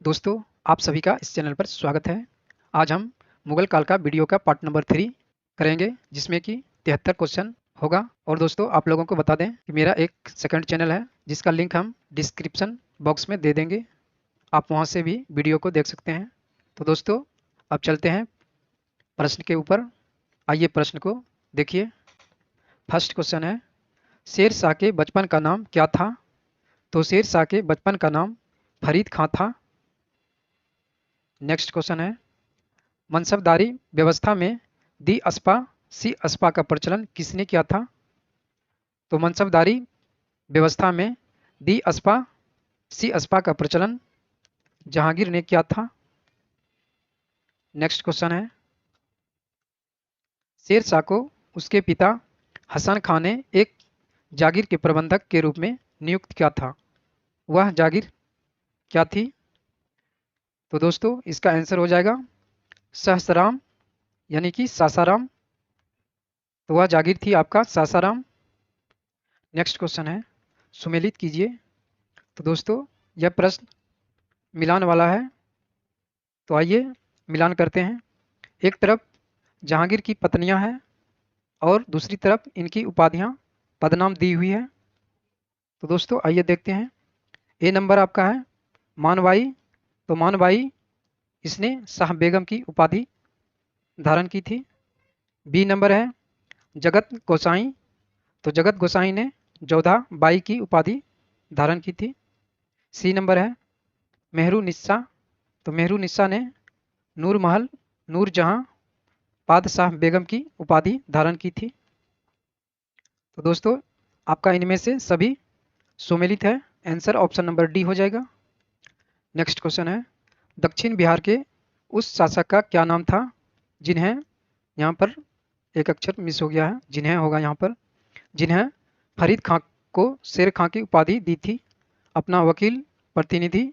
दोस्तों, आप सभी का इस चैनल पर स्वागत है। आज हम मुगल काल का वीडियो का पार्ट नंबर 3 करेंगे, जिसमें कि 73 क्वेश्चन होगा। और दोस्तों, आप लोगों को बता दें कि मेरा एक सेकंड चैनल है, जिसका लिंक हम डिस्क्रिप्शन बॉक्स में दे देंगे। आप वहां से भी वीडियो को देख सकते हैं। तो दोस्तों, अब चलते हैं प्रश्न के ऊपर। आइए प्रश्न को देखिए। फर्स्ट क्वेश्चन है, शेर शाह के बचपन का नाम क्या था? तो शेर शाह के बचपन का नाम फरीद खां था। नेक्स्ट क्वेश्चन है, मनसबदारी व्यवस्था में दी अस्पा सी अस्पा का प्रचलन किसने किया था? तो मनसबदारी व्यवस्था में दी अस्पा सी अस्पा का प्रचलन जहांगीर ने किया था। नेक्स्ट क्वेश्चन है, शेर शाह को उसके पिता हसन खान ने एक जागीर के प्रबंधक के रूप में नियुक्त किया था। वह जागीर क्या थी? तो दोस्तों, इसका आंसर हो जाएगा सहसराम, यानी कि सासाराम। तो वह जागीर थी आपका सासाराम। नेक्स्ट क्वेश्चन है, सुमेलित कीजिए। तो दोस्तों, यह प्रश्न मिलान वाला है। तो आइए मिलान करते हैं। एक तरफ जहांगीर की पत्नियां हैं और दूसरी तरफ इनकी उपाधियां पदनाम दी हुई है। तो दोस्तों, आइए देखते हैं। ए नंबर आपका है मानबाई। तो मानबाई, इसने शाह बेगम की उपाधि धारण की थी। बी नंबर है जगत गोसाई। तो जगत गोसाई ने जोधा बाई की उपाधि धारण की थी। सी नंबर है मेहरू निस्सा। तो मेहरू निस्सा ने नूर महल नूरजहां बादशाह बेगम की उपाधि धारण की थी। तो दोस्तों, आपका इनमें से सभी सुमेलित है। आंसर ऑप्शन नंबर डी हो जाएगा। नेक्स्ट क्वेश्चन है, दक्षिण बिहार के उस शासक का क्या नाम था जिन्हें, यहाँ पर एक अक्षर मिस हो गया है, जिन्हें होगा यहाँ पर, जिन्हें फरीद खां को शेर खां की उपाधि दी थी, अपना वकील, प्रतिनिधि,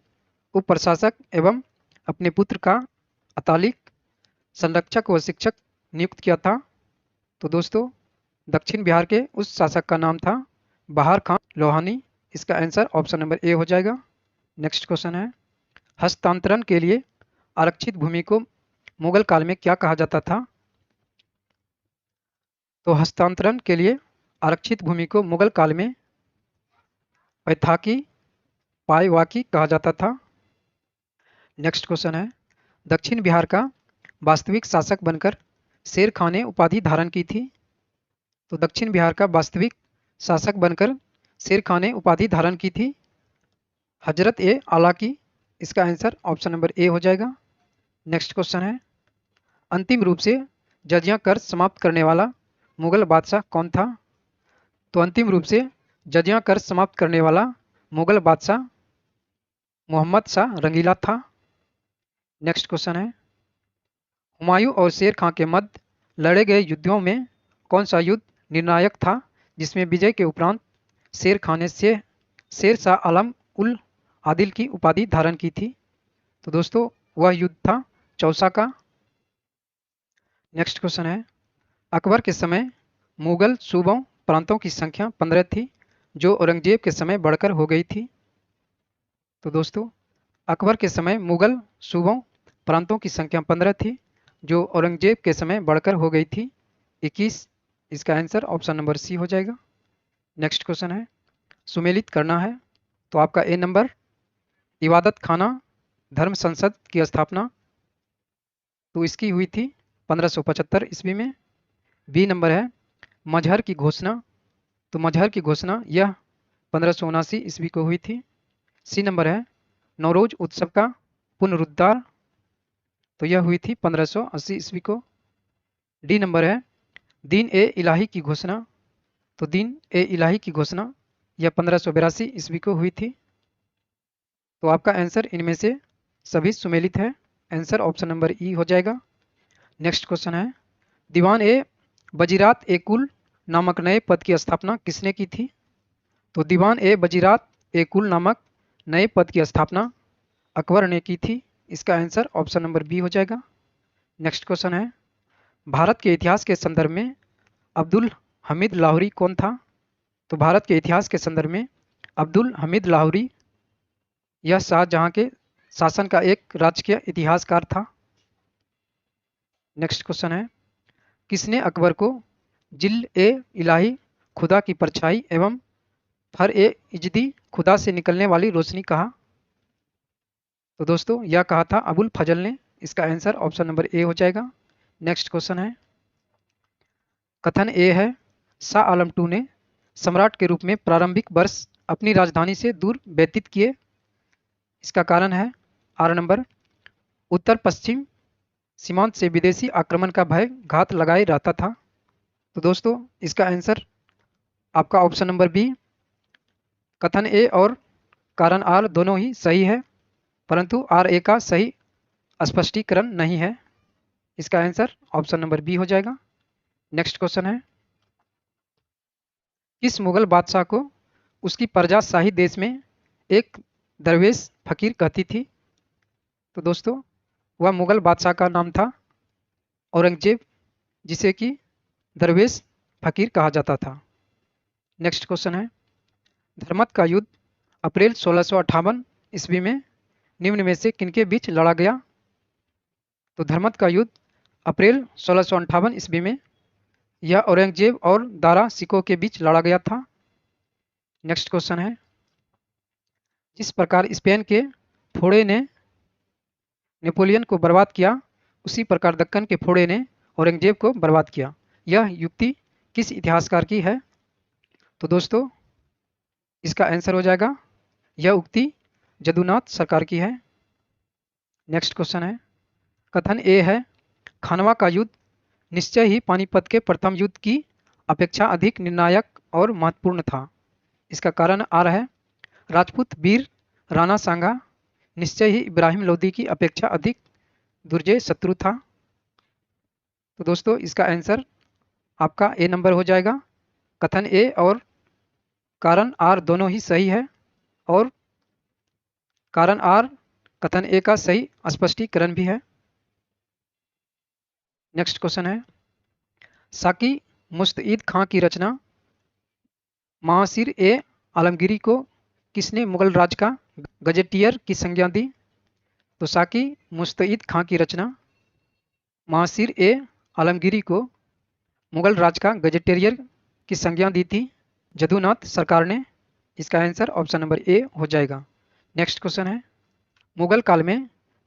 उप प्रशासक एवं अपने पुत्र का अतालिक, संरक्षक व शिक्षक नियुक्त किया था। तो दोस्तों, दक्षिण बिहार के उस शासक का नाम था बहार खां लोहानी। इसका आंसर ऑप्शन नंबर ए हो जाएगा। नेक्स्ट क्वेश्चन है, हस्तांतरण के लिए आरक्षित भूमि को मुगल काल में क्या कहा जाता था? तो हस्तांतरण के लिए आरक्षित भूमि को मुगल काल में पैथाकी पायवाकी कहा जाता था। नेक्स्ट क्वेश्चन है, दक्षिण बिहार का वास्तविक शासक बनकर शेर खां ने उपाधि धारण की थी। तो दक्षिण बिहार का वास्तविक शासक बनकर शेर खां ने उपाधि धारण की थी हजरत ए आला की। इसका आंसर ऑप्शन नंबर ए हो जाएगा। नेक्स्ट क्वेश्चन है, अंतिम रूप से जजिया कर समाप्त करने वाला मुगल बादशाह कौन था? तो अंतिम रूप से जजिया कर समाप्त करने वाला मुगल बादशाह मोहम्मद शाह रंगीला था। नेक्स्ट क्वेश्चन है, हुमायूं और शेर खां के मध्य लड़े गए युद्धों में कौन सा युद्ध निर्णायक था, जिसमें विजय के उपरांत शेर खां ने शेर शाह आलम उल आदिल की उपाधि धारण की थी? तो दोस्तों, वह युद्ध था चौसा का। नेक्स्ट क्वेश्चन है, अकबर के समय मुगल सूबों प्रांतों की संख्या 15 थी, जो औरंगजेब के समय बढ़कर हो गई थी। तो दोस्तों, अकबर के समय मुगल सूबों प्रांतों की संख्या 15 थी, जो औरंगजेब के समय बढ़कर हो गई थी 21। इसका आंसर ऑप्शन नंबर सी हो जाएगा। नेक्स्ट क्वेश्चन है, सुमेलित करना है। तो आपका ए नंबर इबादत खाना धर्म संसद की स्थापना, तो इसकी हुई थी 1575 ईस्वी में। बी नंबर है मजहर की घोषणा। तो मजहर की घोषणा यह 1579 ईस्वी को हुई थी। सी नंबर है नौरोज उत्सव का पुनरुद्धार, तो यह हुई थी 1580 ईस्वी को। डी नंबर है दीन ए इलाही की घोषणा। तो दीन ए इलाही की घोषणा यह 1582 ईस्वी को हुई थी। तो आपका आंसर इनमें से सभी सुमेलित है। आंसर ऑप्शन नंबर ई हो जाएगा। नेक्स्ट क्वेश्चन है, दीवान ए वजीरात ए कुल नामक नए पद की स्थापना किसने की थी? तो दीवान ए वजीरात ए कुल नामक नए पद की स्थापना अकबर ने की थी। इसका आंसर ऑप्शन नंबर बी हो जाएगा। नेक्स्ट क्वेश्चन है, भारत के इतिहास के संदर्भ में अब्दुल हमीद लाहौरी कौन था? तो भारत के इतिहास के संदर्भ में अब्दुल हमीद लाहौरी यह शाहजहां के शासन का एक राजकीय इतिहासकार था। नेक्स्ट क्वेश्चन है, किसने अकबर को जिल ए इलाही, खुदा की परछाई एवं फर ए इजदी, खुदा से निकलने वाली रोशनी कहा? तो दोस्तों यह कहा था अबुल फजल ने। इसका आंसर ऑप्शन नंबर ए हो जाएगा। नेक्स्ट क्वेश्चन है, कथन ए है, शाह आलम टू ने सम्राट के रूप में प्रारंभिक वर्ष अपनी राजधानी से दूर व्यतीत किए। इसका कारण है आर नंबर, उत्तर पश्चिम सीमांत से विदेशी आक्रमण का भय घात लगाए रहता था। तो दोस्तों इसका आंसर आपका ऑप्शन नंबर बी, कथन ए और कारण आर दोनों ही सही है, परंतु आर ए का सही स्पष्टीकरण नहीं है। इसका आंसर ऑप्शन नंबर बी हो जाएगा। नेक्स्ट क्वेश्चन है, किस मुगल बादशाह को उसकी प्रजा शाही देश में एक दरवेश फकीर कहती थी? तो दोस्तों वह मुगल बादशाह का नाम था औरंगजेब, जिसे कि दरवेश फकीर कहा जाता था। नेक्स्ट क्वेश्चन है, धर्मत का युद्ध अप्रैल 1658 ईस्वी में निम्न में से किनके बीच लड़ा गया? तो धर्मत का युद्ध अप्रैल 1658 ईस्वी में यह औरंगजेब और दारा सिकोह के बीच लड़ा गया था। नेक्स्ट क्वेश्चन है, जिस प्रकार स्पेन के फोड़े ने नेपोलियन को बर्बाद किया, उसी प्रकार दक्कन के फोड़े ने औरंगजेब को बर्बाद किया। यह युक्ति किस इतिहासकार की है? तो दोस्तों इसका आंसर हो जाएगा, यह उक्ति जदुनाथ सरकार की है। नेक्स्ट क्वेश्चन है, कथन ए है, खानवा का युद्ध निश्चय ही पानीपत के प्रथम युद्ध की अपेक्षा अधिक निर्णायक और महत्वपूर्ण था। इसका कारण आ रहा है, राजपूत वीर राणा सांगा निश्चय ही इब्राहिम लोदी की अपेक्षा अधिक दुर्जय शत्रु था। तो दोस्तों इसका आंसर आपका ए नंबर हो जाएगा। कथन ए और कारण आर दोनों ही सही है, और कारण आर कथन ए का सही स्पष्टीकरण भी है। नेक्स्ट क्वेश्चन है, साकी मुस्तईद खां की रचना महासिर ए आलमगीरी को किसने मुगल राज का गजेटियर की संज्ञा दी? तो साकी मुस्तईद खां की रचना महासिर ए आलमगीरी को मुगल राज का गजेटियर की संज्ञा दी थी जदुनाथ सरकार ने। इसका आंसर ऑप्शन नंबर ए हो जाएगा। नेक्स्ट क्वेश्चन है, मुगल काल में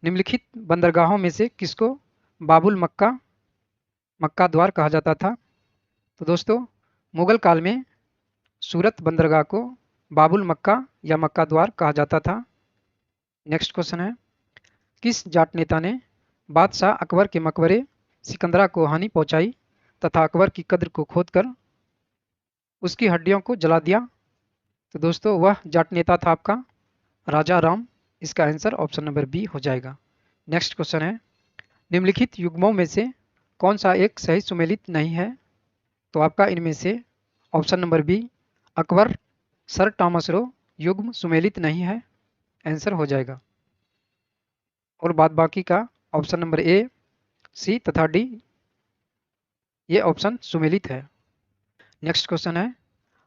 निम्नलिखित बंदरगाहों में से किसको बाबुल मक्का द्वार कहा जाता था? तो दोस्तों मुगल काल में सूरत बंदरगाह को बाबुल मक्का या मक्का द्वार कहा जाता था। नेक्स्ट क्वेश्चन है, किस जाट नेता ने बादशाह अकबर के मकबरे सिकंदरा को हानि पहुंचाई तथा अकबर की कब्र को खोदकर उसकी हड्डियों को जला दिया? तो दोस्तों वह जाट नेता था आपका राजा राम। इसका आंसर ऑप्शन नंबर बी हो जाएगा। नेक्स्ट क्वेश्चन है, निम्नलिखित युग्मों में से कौन सा एक सही सुमेलित नहीं है? तो आपका इनमें से option number B, Akbar sir Thomas Roe युग्म सुमेलित नहीं है, आंसर हो जाएगा। और बाद बाकी का ऑप्शन नंबर ए, सी तथा डी ये ऑप्शन सुमेलित है। नेक्स्ट क्वेश्चन है,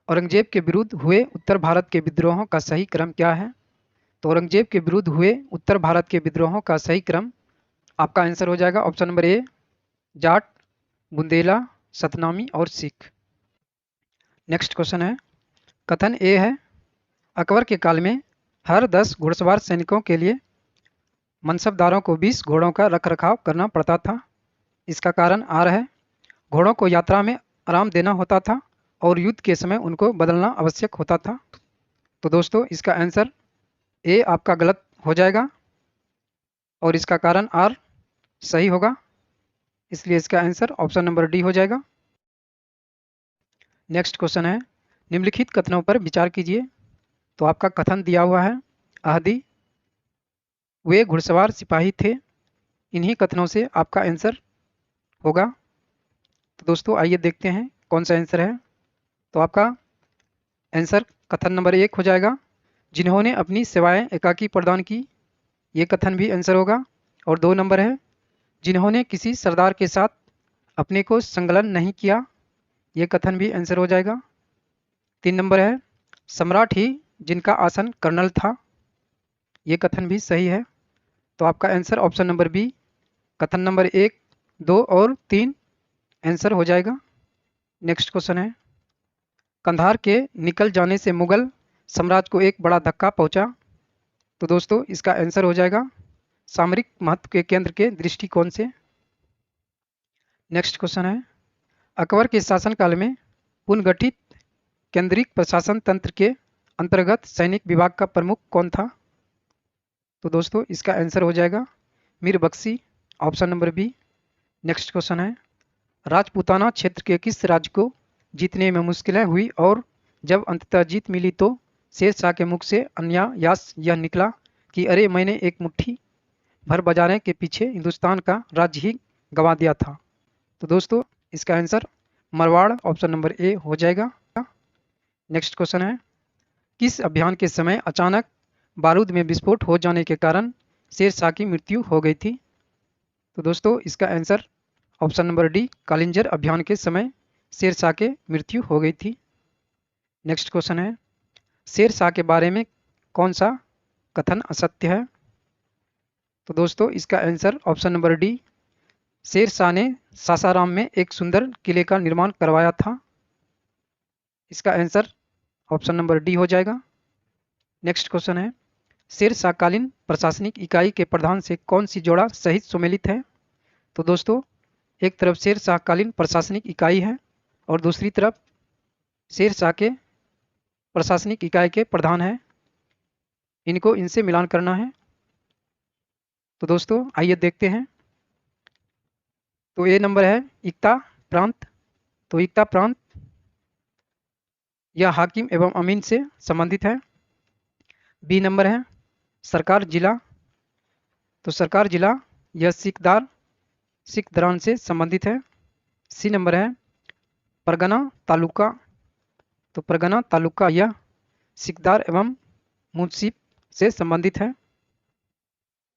औरंगजेब के विरुद्ध हुए उत्तर भारत के विद्रोहों का सही क्रम क्या है? तो औरंगजेब के विरुद्ध हुए उत्तर भारत के विद्रोहों का सही क्रम आपका आंसर हो जाएगा option number A, Jat, Bundela, Satnami और सिख। नेक्स्ट क्वेश्चन है, कथन ए है, अकबर के काल में हर 10 घुड़सवार सैनिकों के लिए मनसबदारों को 20 घोड़ों का रखरखाव करना पड़ता था। इसका कारण आ रहा है, घोड़ों को यात्रा में आराम देना होता था और युद्ध के समय उनको बदलना आवश्यक होता था। तो दोस्तों इसका आंसर ए आपका गलत हो जाएगा और इसका कारण आर सही होगा, इसलिए इसका आंसर ऑप्शन नंबर डी हो जाएगा। नेक्स्ट क्वेश्चन है, निम्नलिखित कथनों पर विचार कीजिए। तो आपका कथन दिया हुआ है, आहदी वे घुड़सवार सिपाही थे। इन्हीं कथनों से आपका आंसर होगा। तो दोस्तों आइए देखते हैं कौन सा आंसर है। तो आपका आंसर कथन नंबर 1 हो जाएगा, जिन्होंने अपनी सेवाएं एकाकी प्रदान की, ये कथन भी आंसर होगा। और 2 नंबर है, जिन्होंने किसी सरदार के साथ अपने को संलग्न नहीं किया, ये कथन भी आंसर हो जाएगा। 3 नंबर है, सम्राट ही जिनका आसन कर्नल था, ये कथन भी सही है। तो आपका आंसर ऑप्शन नंबर बी, कथन नंबर 1, 2 और 3 आंसर हो जाएगा। नेक्स्ट क्वेश्चन है, कंधार के निकल जाने से मुगल साम्राज्य को एक बड़ा धक्का पहुंचा। तो दोस्तों इसका आंसर हो जाएगा सामरिक महत्व के केंद्र के दृष्टिकोण से। नेक्स्ट क्वेश्चन है, अकबर के शासनकाल में पुनर्गठित केंद्रीय प्रशासन तंत्र के अंतर्गत सैनिक विभाग का प्रमुख कौन था। तो दोस्तों इसका आंसर हो जाएगा Mir Bakhshi, option number B. Next question है, राजपूताना क्षेत्र के किस राज्य को जीतने में मुश्किलें हुई और जब अंततः जीत मिली तो शेरशाह के मुख से अनायास यह निकला कि अरे मैंने एक मुट्ठी भर बाजारे के पीछे हिंदुस्तान का राज्य ही गंवा दिया था। तो दोस्तों इसका answer Marwar, option number A हो जाएगा। नेक्स्ट क्वेश्चन है, किस अभियान के समय अचानक बारूद में विस्फोट हो जाने के कारण शेरशाह की मृत्यु हो गई थी। तो दोस्तों इसका answer option number D, Kalinjar अभियान के समय शेरशाह के मृत्यु हो गई थी। नेक्स्ट क्वेश्चन है, शेरशाह के बारे में कौन सा कथन असत्य है। तो दोस्तों इसका answer option number D, Sher Shah ने सासाराम में एक सुंदर किले का निर्माण करवाया था। इसका आंसर ऑप्शन नंबर डी हो जाएगा। नेक्स्ट क्वेश्चन है, शेरशाहकालीन प्रशासनिक इकाई के प्रधान से कौन सी जोड़ा सहित सुमेलित है। तो दोस्तों एक तरफ शेरशाहकालीन प्रशासनिक इकाई है और दूसरी तरफ शेरशाह के प्रशासनिक इकाई के प्रधान है, इनको इनसे मिलान करना है। तो दोस्तों आइए देखते हैं। तो ए नंबर है इक्ता प्रांत। तो इक्ता प्रांत यह हाकिम एवं अमीन से संबंधित है। बी नंबर है सरकार जिला। तो सरकार जिला यह सिख दरान से संबंधित है। सी नंबर है परगना तालुका। तो परगना तालुका यह सिकदार एवं मुंसिफ से संबंधित है।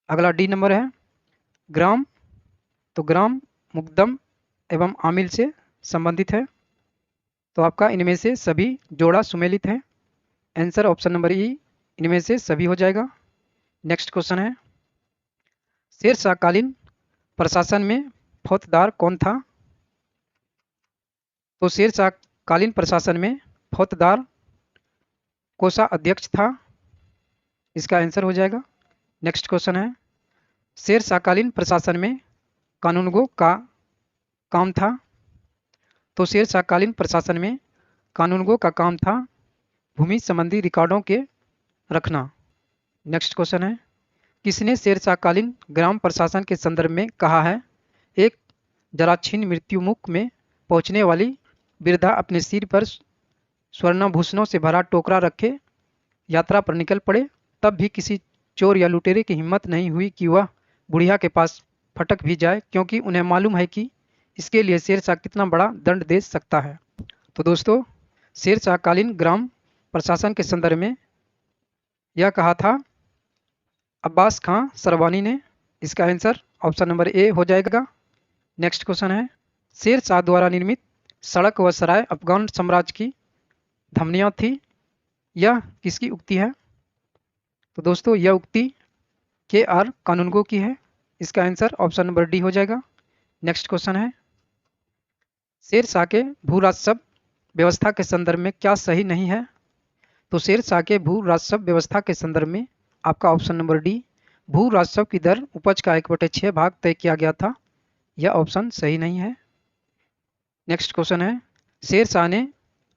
अगला डी नंबर है ग्राम। तो ग्राम मुकदम एवं आमिल से संबंधित है। तो आपका इनमें से सभी जोड़ा सुमेलित है। आंसर ऑप्शन नंबर ई, इनमें से सभी हो जाएगा। नेक्स्ट क्वेश्चन है, शेरशाहकालीन प्रशासन में फौजदार कौन था। तो शेरशाहकालीन प्रशासन में फौजदार कोषाध्यक्ष था। इसका आंसर हो जाएगा। नेक्स्ट क्वेश्चन है, शेरशाहकालीन प्रशासन में कानूनगो का काम था। तो शेरशाहकालीन प्रशासन में कानूनगो का काम था भूमि संबंधी रिकॉर्डों के रखना। नेक्स्ट क्वेश्चन है, किसने शेरशाहकालीन ग्राम प्रशासन के संदर्भ में कहा है, एक जराछीन मृत्यु मुख में पहुंचने वाली वृद्धा अपने सिर पर स्वर्णाभूषणों से भरा टोकरा रखे यात्रा पर निकल पड़े, तब भी किसी चोर या लुटेरे की हिम्मत नहीं हुई कि वह बुढ़िया के पास फटक भी जाए, क्योंकि उन्हें मालूम है कि इसके लिए शेरशाह कितना बड़ा दंड दे सकता है। तो दोस्तों शेरशाहकालीन ग्राम प्रशासन के संदर्भ में यह कहा था अब्बास खां सरवानी ने। इसका आंसर ऑप्शन नंबर ए हो जाएगा। नेक्स्ट क्वेश्चन है, शेरशाह द्वारा निर्मित सड़क व सराय अफगान साम्राज्य की धमनियाँ थी, यह किसकी उक्ति है। तो दोस्तों यह उक्ति के आर कानूनगो की है। इसका आंसर ऑप्शन नंबर डी हो जाएगा। नेक्स्ट क्वेश्चन है, शेरशाह के भू राजस्व व्यवस्था के संदर्भ में क्या सही नहीं है। तो शेरशाह के भू राजस्व व्यवस्था के संदर्भ में आपका ऑप्शन नंबर डी, भू राजस्व की दर उपज का 1/6 भाग तय किया गया था, यह ऑप्शन सही नहीं है। नेक्स्ट क्वेश्चन है, शेरशाह ने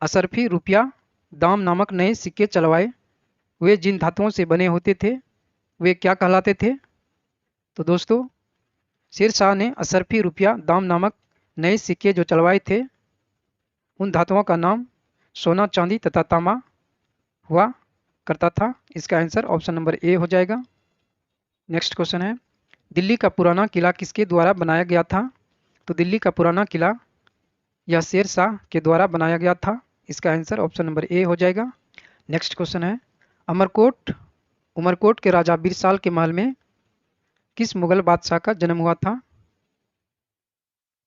असरफी रुपया दाम नामक नए सिक्के चलवाए, वे जिन धातुओं से बने होते थे वे क्या कहलाते थे। तो दोस्तों शेरशाह ने असरफी रुपया दाम नामक नए सिक्के जो चलवाए थे, उन धातुओं का नाम सोना, चांदी तथा तांबा हुआ करता था। इसका आंसर ऑप्शन नंबर ए हो जाएगा। नेक्स्ट क्वेश्चन है, दिल्ली का पुराना किला किसके द्वारा बनाया गया था। तो दिल्ली का पुराना किला यह शेरशाह के द्वारा बनाया गया था। इसका आंसर ऑप्शन नंबर ए हो जाएगा। नेक्स्ट क्वेश्चन है, उमरकोट के राजा बिरसाल के महल में किस मुगल बादशाह का जन्म हुआ था।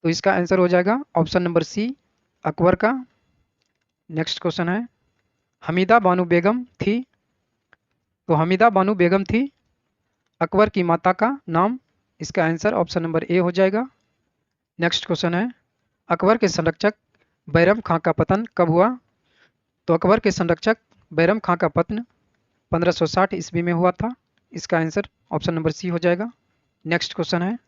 तो इसका आंसर हो जाएगा ऑप्शन नंबर सी, अकबर का। नेक्स्ट क्वेश्चन है, हमीदा बानो बेगम थी। तो हमीदा बानो बेगम थी अकबर की माता का नाम, इसका आंसर ऑप्शन नंबर ए हो जाएगा। नेक्स्ट क्वेश्चन है, अकबर के संरक्षक बैरम खां का पतन कब हुआ? तो अकबर के संरक्षक बैरम खां का पतन 1560 ईस्वी में हुआ था। इसका आंसर ऑप्शन नंबर सी हो जाएगा। नेक्स्ट क्वेश्चन है,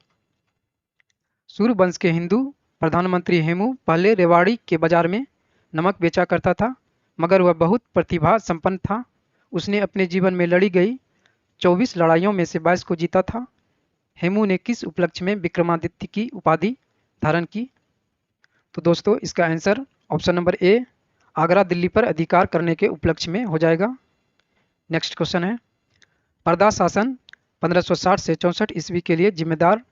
सूर्यवंश के हिंदू प्रधानमंत्री हेमू पहले रेवाड़ी के बाजार में नमक बेचा करता था, मगर वह बहुत प्रतिभा संपन्न था। उसने अपने जीवन में लड़ी गई 24 लड़ाइयों में से 22 को जीता था। हेमू ने किस उपलक्ष्य में विक्रमादित्य की उपाधि धारण की? तो दोस्तों इसका answer option number A, Agra Delhi पर अधिकार करने के उपलक्ष्य में हो जाएगा। नेक्स्ट क्वेश्चन है, पर्दा शासन 1560 से 64 ईस्वी के लिए जिम्मेदार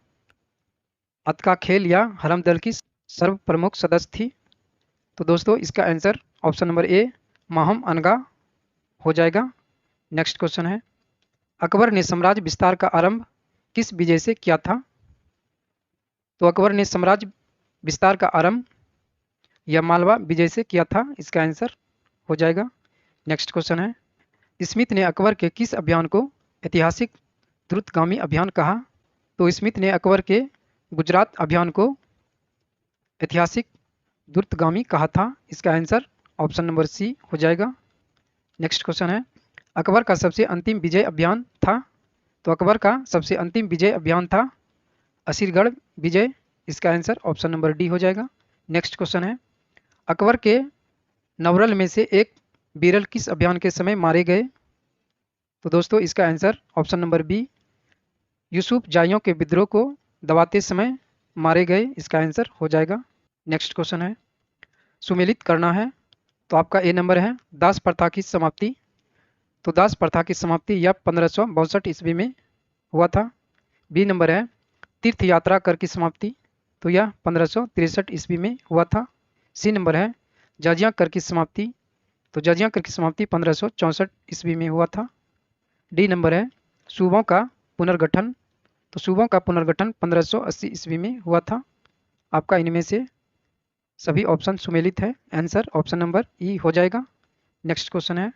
अतका खेल या हरम दल की सर्व प्रमुख सदस्य थी? तो दोस्तों इसका answer option number A, Maham अनगा हो जाएगा। नेक्स्ट क्वेश्चन है, अकबर ने साम्राज्य विस्तार का आरंभ किस विजय से किया था? तो अकबर ने साम्राज्य विस्तार का आरंभ या मालवा विजय से किया था। इसका आंसर हो जाएगा। नेक्स्ट क्वेश्चन है, स्मिथ ने अकबर के किस अभियान को ऐतिहासिक द्रुतगामी अभियान कहा? तो स्मिथ ने अकबर के गुजरात अभियान को ऐतिहासिक द्रुतगामी कहा था। इसका आंसर ऑप्शन नंबर सी हो जाएगा। नेक्स्ट क्वेश्चन है, अकबर का सबसे अंतिम विजय अभियान था? तो अकबर का सबसे अंतिम विजय अभियान था असीरगढ़ विजय। इसका आंसर ऑप्शन नंबर डी हो जाएगा। नेक्स्ट क्वेश्चन है, अकबर के नवरल में से एक बीरल किस अभियान के समय मारे गए? तो दोस्तों इसका answer option number B, Yusuf जाइयों के विद्रोह को दबाते समय मारे गए। इसका आंसर हो जाएगा। नेक्स्ट क्वेश्चन है, सुमेलित करना है, तो आपका ए नंबर है दास प्रथा की समाप्ति। तो दास प्रथा की समाप्ति यह 1562 ईस्वी में हुआ था। बी नंबर है तीर्थ यात्रा कर की समाप्ति, तो यह 1563 ईस्वी में हुआ था। सी नंबर है जजिया कर की समाप्ति, तो जजिया कर की समाप्ति 1564 ईस्वी में हुआ था। डी नंबर है सूबों का पुनर्गठन, तो सूबों का पुनर्गठन 1580 ईस्वी में हुआ था। आपका इनमें से सभी ऑप्शन सुमेलित है। आंसर ऑप्शन नंबर ई हो जाएगा। नेक्स्ट क्वेश्चन है,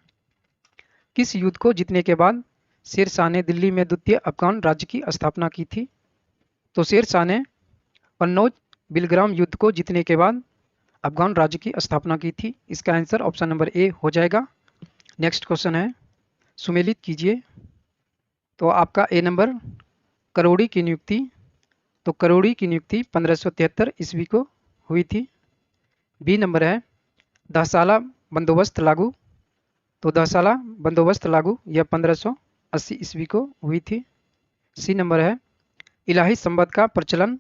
किस युद्ध को जीतने के बाद शेर शाह ने दिल्ली में द्वितीय अफगान राज्य की स्थापना की थी? तो शेर शाह ने कन्नौज बिलग्राम युद्ध को जीतने के बाद अफगान राज्य की स्थापना की थी। इसका आंसर ऑप्शन नंबर ए हो जाएगा। नेक्स्ट क्वेश्चन है, सुमेलित कीजिए। तो आपका ए नंबर करोड़ी की नियुक्ति, तो करोड़ी की नियुक्ति 1573 ईस्वी को हुई थी। बी नंबर है दहसाला बंदोबस्त लागू, तो दहसाला बंदोबस्त लागू यह 1580 ईस्वी को हुई थी। सी नंबर है इलाही संबत का प्रचलन,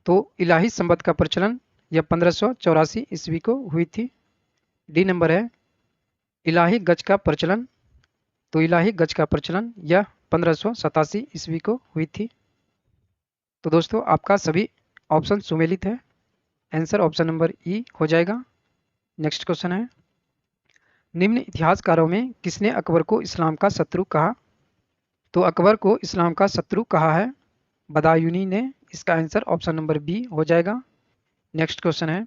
तो इलाही संबत का प्रचलन यह 1584 ईस्वी को हुई थी। डी नंबर है इलाही गज का प्रचलन, तो इलाही गज का प्रचलन यह 1587 ईस्वी को हुई थी। तो दोस्तों आपका सभी ऑप्शन सुमेलित है। आंसर ऑप्शन नंबर ई हो जाएगा। नेक्स्ट क्वेश्चन है, निम्न इतिहासकारों में किसने अकबर को इस्लाम का शत्रु कहा? तो अकबर को इस्लाम का शत्रु कहा है बदायूनी ने। इसका आंसर ऑप्शन नंबर बी हो जाएगा। नेक्स्ट क्वेश्चन है,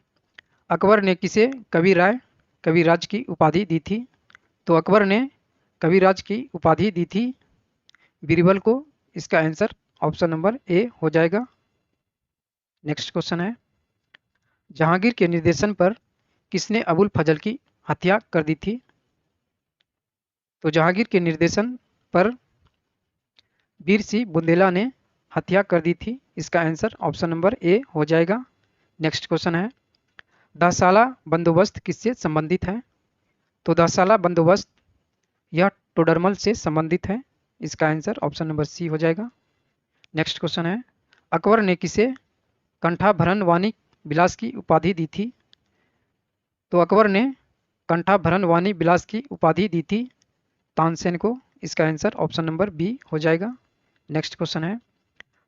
अकबर ने किसे कविराय कविराज की उपाधि दी थी? तो अकबर ने कविराज की उपाधि दी थी बीरबल को। इसका आंसर ऑप्शन नंबर ए हो जाएगा। नेक्स्ट क्वेश्चन है, जहांगीर के निर्देशन पर किसने अबुल फजल की हत्या कर दी थी? तो जहांगीर के निर्देशन पर वीर सिंह बुंदेला ने हत्या कर दी थी। इसका आंसर ऑप्शन नंबर ए हो जाएगा। नेक्स्ट क्वेश्चन है, दहसाला बंदोबस्त किससे संबंधित है? तो दहसाला बंदोबस्त यह टोडरमल से संबंधित है। इसका आंसर ऑप्शन नंबर सी हो जाएगा। नेक्स्ट क्वेश्चन है, अकबर ने किसे कंठाभरण वाणी विलास की उपाधि दी थी? तो अकबर ने कंठाभरण वाणी विलास की उपाधि दी थी तानसेन को। इसका आंसर ऑप्शन नंबर बी हो जाएगा। नेक्स्ट क्वेश्चन है,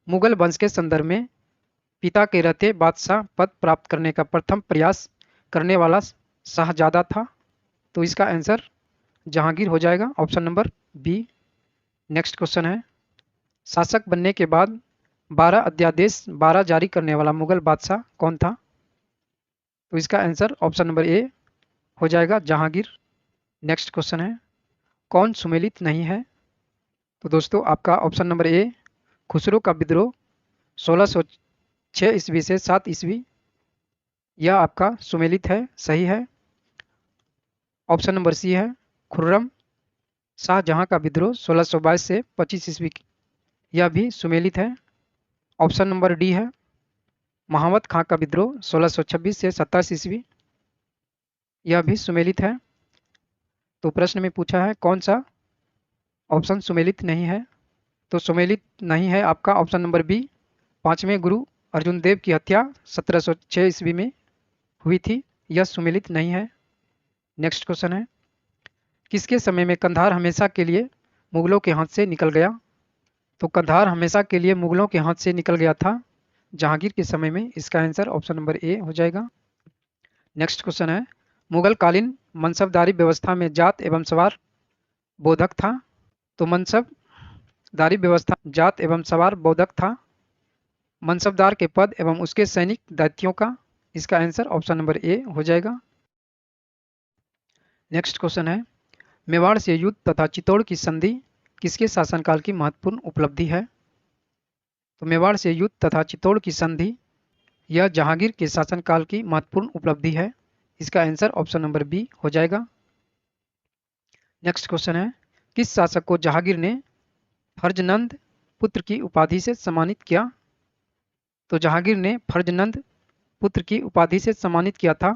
मुगल वंश के संदर्भ में पिता के रहते बादशाह पद प्राप्त करने का प्रथम प्रयास करने वाला शाहजादा था। तो इसका आंसर जहांगीर हो जाएगा, option number B. Next question है, शासक बनने के बाद 12 अध्यादेश 12 जारी करने वाला मुगल बादशाह कौन था? तो इसका आंसर ऑप्शन नंबर ए हो जाएगा, जहांगीर। नेक्स्ट क्वेश्चन है, कौन सुमेलित नहीं है? तो दोस्तों आपका ऑप्शन नंबर ए खुसरो का विद्रोह 1606 ईस्वी से 7 ईस्वी, यह आपका सुमेलित है, सही है। ऑप्शन नंबर सी है खुर्रम शाहजहां का विद्रोह 1622 से 25 ईस्वी, यह भी सुमेलित है। ऑप्शन नंबर डी है महावत खां का विद्रोह 1626 से 27 ईस्वी, यह भी सुमेलित है। तो प्रश्न में पूछा है कौन सा ऑप्शन सुमेलित नहीं है, तो सुमेलित नहीं है आपका ऑप्शन नंबर बी, पांचवें गुरु अर्जुन देव की हत्या 1706 ईस्वी में हुई थी, यह सुमेलित नहीं है। नेक्स्ट क्वेश्चन है किसके समय में कंधार हमेशा के लिए मुगलों के हाथ से निकल गया, तो कंधार हमेशा के लिए मुगलों के हाथ से निकल गया था जहांगीर के समय में, इसका आंसर ऑप्शन नंबर ए हो जाएगा। नेक्स्ट क्वेश्चन है मुगल कालीन मनसबदारी व्यवस्था में जात एवं सवार बोधक था, तो मनसबदारी व्यवस्था जात एवं सवार बोधक था मनसबदार के पद एवं उसके सैनिक दायित्वों का, इसका आंसर ऑप्शन नंबर ए हो जाएगा। नेक्स्ट क्वेश्चन है मेवाड़ से युद्ध तथा चित्तौड़ की संधि किसके शासनकाल की महत्वपूर्ण उपलब्धि है, तो मेवाड़ से युद्ध तथा चित्तौड़ की संधि यह जहांगीर के शासनकाल की महत्वपूर्ण उपलब्धि है, इसका आंसर ऑप्शन नंबर बी हो जाएगा। नेक्स्ट क्वेश्चन है किस शासक को जहांगीर ने फर्जनंद पुत्र की उपाधि से सम्मानित किया, तो जहांगीर ने फर्जनंद पुत्र की उपाधि से सम्मानित किया था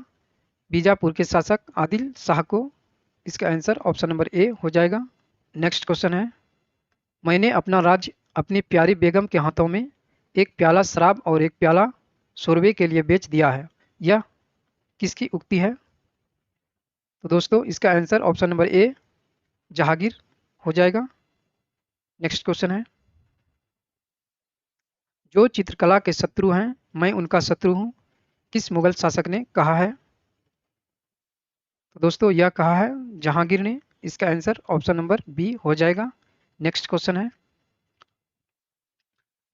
बीजापुर के शासक आदिल शाह को, इसका आंसर ऑप्शन नंबर ए हो जाएगा। नेक्स्ट क्वेश्चन है मैंने अपना राज्य अपनी प्यारी बेगम के हाथों में एक प्याला शराब और एक प्याला शोरबे के लिए बेच दिया है, यह किसकी उक्ति है, तो दोस्तों इसका answer option number A Jahangir हो जाएगा। नेक्स्ट क्वेश्चन है जो चित्रकला के शत्रु हैं मैं उनका शत्रु हूं, किस मुगल शासक ने कहा है, तो दोस्तों यह कहा है जहांगीर ने, इसका आंसर ऑप्शन नंबर बी हो जाएगा। नेक्स्ट क्वेश्चन है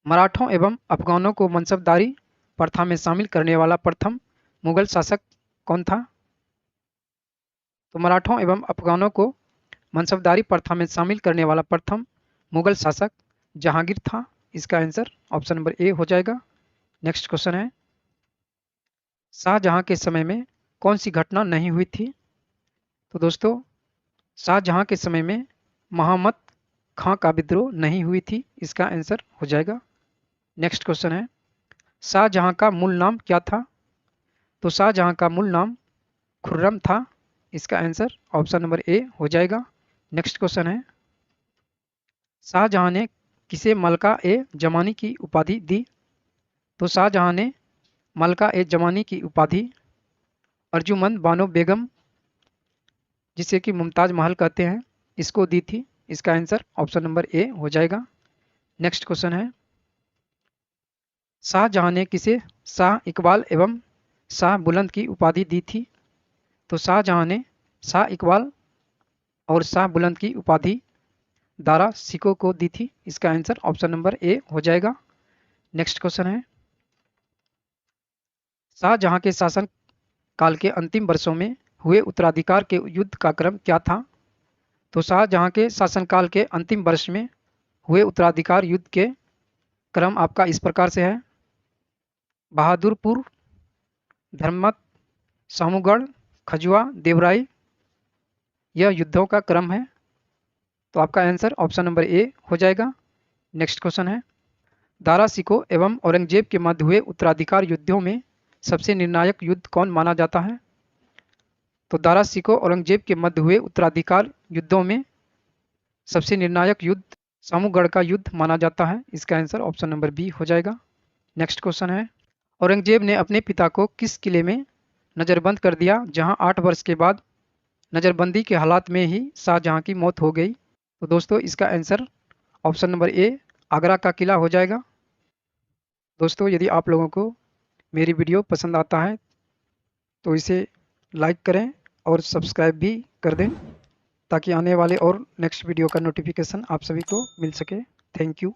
मराठों एवं अफगानों को मनसबदारी प्रथा में शामिल करने वाला प्रथम मुगल शासक कौन था, तो मराठों एवं अफगानों को मनसबदारी प्रथा में शामिल करने वाला प्रथम मुगल शासक जहांगीर था, इसका आंसर ऑप्शन नंबर ए हो जाएगा। नेक्स्ट क्वेश्चन है शाहजहां के समय में कौन सी घटना नहीं हुई थी, तो दोस्तों शाहजहां के समय में महामत खां का विद्रोह नहीं हुई थी, इसका आंसर हो जाएगा। नेक्स्ट क्वेश्चन है शाहजहां का मूल नाम क्या था, तो शाहजहां का मूल नाम खुर्रम था, इसका आंसर ऑप्शन नंबर ए हो जाएगा। नेक्स्ट क्वेश्चन है शाहजहां ने किसे मलका ए जमानी की उपाधि दी, तो शाहजहां ने मलका ए जमानी की उपाधि अर्जुमंद बानो बेगम जिसे कि मुमताज महल कहते हैं इसको दी थी, इसका आंसर ऑप्शन नंबर ए हो जाएगा। नेक्स्ट क्वेश्चन है शाहजहां ने किसे शाह इकबाल एवं शाह बुलंद की उपाधि दी थी, तो शाहजहां ने शाह इकबाल और शाह बुलंद की उपाधि दारा सिको को दी थी, इसका आंसर ऑप्शन नंबर ए हो जाएगा। नेक्स्ट क्वेश्चन है शाहजहां के शासन काल के अंतिम वर्षों में हुए उत्तराधिकार के युद्ध का क्रम क्या था, तो शाहजहां के शासनकाल के अंतिम वर्ष में हुए उत्तराधिकार युद्ध के क्रम आपका इस प्रकार से है बहादुरपुर, धर्मत, सामूगढ़, खजुआ, देवराई, यह युद्धों का क्रम है, तो आपका आंसर ऑप्शन नंबर ए हो जाएगा। नेक्स्ट क्वेश्चन है दारा सिको एवं औरंगजेब के मध्य हुए उत्तराधिकार युद्धों में सबसे निर्णायक युद्ध कौन माना जाता है, तो दारा सिको औरंगजेब के मध्य हुए उत्तराधिकार युद्धों में सबसे निर्णायक युद्ध सामूगढ़ का युद्ध माना जाता है, इसका आंसर ऑप्शन नंबर बी हो जाएगा। नेक्स्ट क्वेश्चन है औरंगजेब ने अपने पिता को किस किले में नज़रबंद कर दिया जहां 8 वर्ष के बाद नज़रबंदी के हालात में ही शाहजहां की मौत हो गई, तो दोस्तों इसका answer option number A Agra का किला हो जाएगा। दोस्तों यदि आप लोगों को मेरी वीडियो पसंद आता है तो इसे लाइक करें और सब्सक्राइब भी कर दें ताकि आने वाले और नेक्स्ट वीडियो का नोटिफिकेशन आप सभी को मिल सके। Thank you.